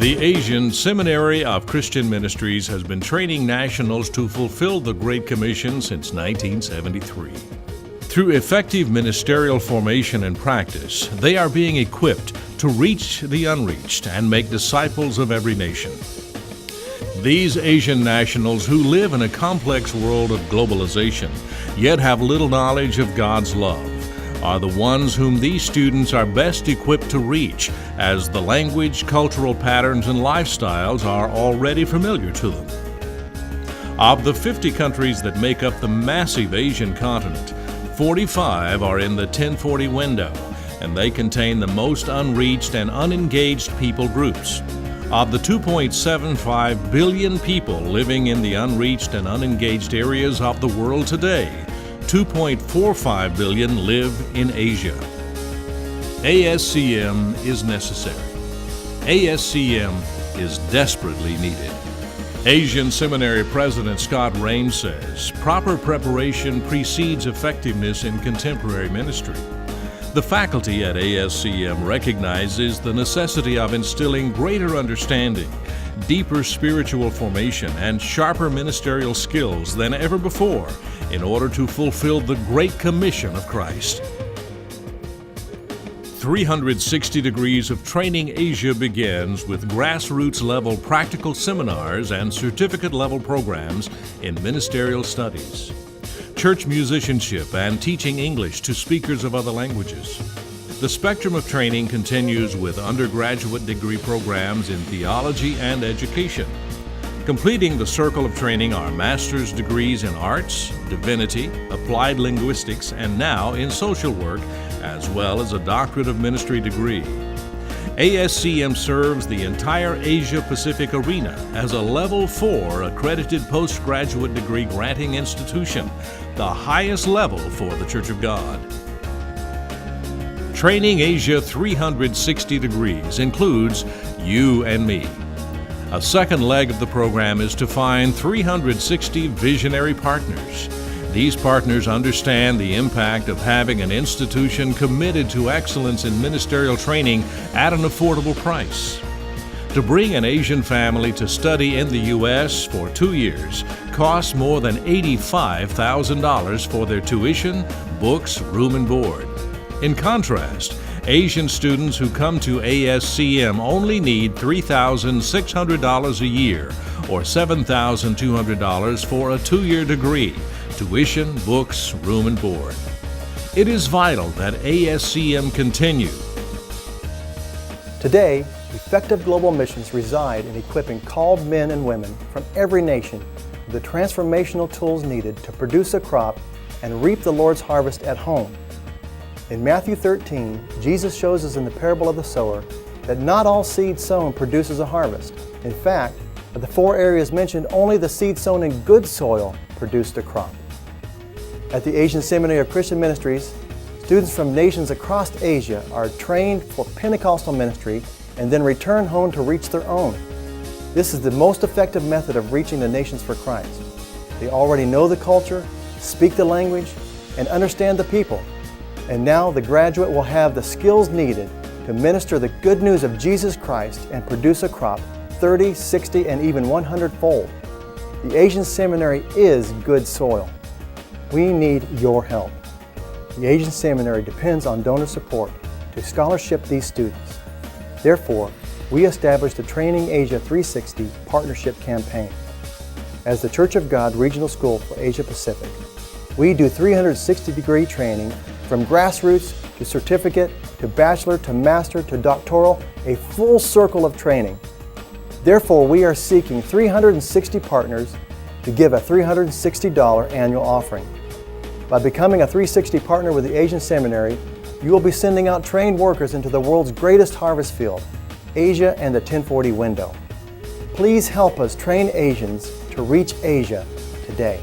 The Asian Seminary of Christian Ministries has been training nationals to fulfill the Great Commission since 1973. Through effective ministerial formation and practice, they are being equipped to reach the unreached and make disciples of every nation. These Asian nationals who live in a complex world of globalization, yet have little knowledge of God's love, are the ones whom these students are best equipped to reach, as the language, cultural patterns, and lifestyles are already familiar to them. Of the 50 countries that make up the massive Asian continent, 45 are in the 1040 window, and they contain the most unreached and unengaged people groups. Of the 2.75 billion people living in the unreached and unengaged areas of the world today, 2.45 billion live in Asia. ASCM is necessary. ASCM is desperately needed. Asian Seminary President Scott Rain says, proper preparation precedes effectiveness in contemporary ministry. The faculty at ASCM recognizes the necessity of instilling greater understanding, deeper spiritual formation, and sharper ministerial skills than ever before in order to fulfill the Great Commission of Christ. 360 Degrees of Training Asia begins with grassroots-level practical seminars and certificate-level programs in ministerial studies, church musicianship, and teaching English to speakers of other languages. The spectrum of training continues with undergraduate degree programs in theology and education. Completing the circle of training are master's degrees in arts, divinity, applied linguistics, and now in social work, as well as a doctorate of ministry degree. ASCM serves the entire Asia-Pacific arena as a Level 4 accredited postgraduate degree granting institution, the highest level for the Church of God. Training Asia 360 Degrees includes You and Me. A second leg of the program is to find 360 visionary partners. These partners understand the impact of having an institution committed to excellence in ministerial training at an affordable price. To bring an Asian family to study in the U.S. for 2 years costs more than $85,000 for their tuition, books, room, and board. In contrast, Asian students who come to ASCM only need $3,600 a year, or $7,200 for a 2-year degree, tuition, books, room, and board. It is vital that ASCM continue. Today, effective global missions reside in equipping called men and women from every nation with the transformational tools needed to produce a crop and reap the Lord's harvest at home. In Matthew 13, Jesus shows us in the parable of the sower that not all seed sown produces a harvest. In fact, of the 4 areas mentioned, only the seed sown in good soil produced a crop. At the Asian Seminary of Christian Ministries, students from nations across Asia are trained for Pentecostal ministry and then return home to reach their own. This is the most effective method of reaching the nations for Christ. They already know the culture, speak the language, and understand the people. And now the graduate will have the skills needed to minister the good news of Jesus Christ and produce a crop 30, 60, and even 100-fold. The Asian Seminary is good soil. We need your help. The Asian Seminary depends on donor support to scholarship these students. Therefore, we established the Training Asia 360 Partnership Campaign. As the Church of God Regional School for Asia Pacific, we do 360-degree training from grassroots to certificate to bachelor to master to doctoral, a full circle of training. Therefore, we are seeking 360 partners to give a $360 annual offering. By becoming a 360 partner with the Asian Seminary, you will be sending out trained workers into the world's greatest harvest field, Asia and the 1040 window. Please help us train Asians to reach Asia today.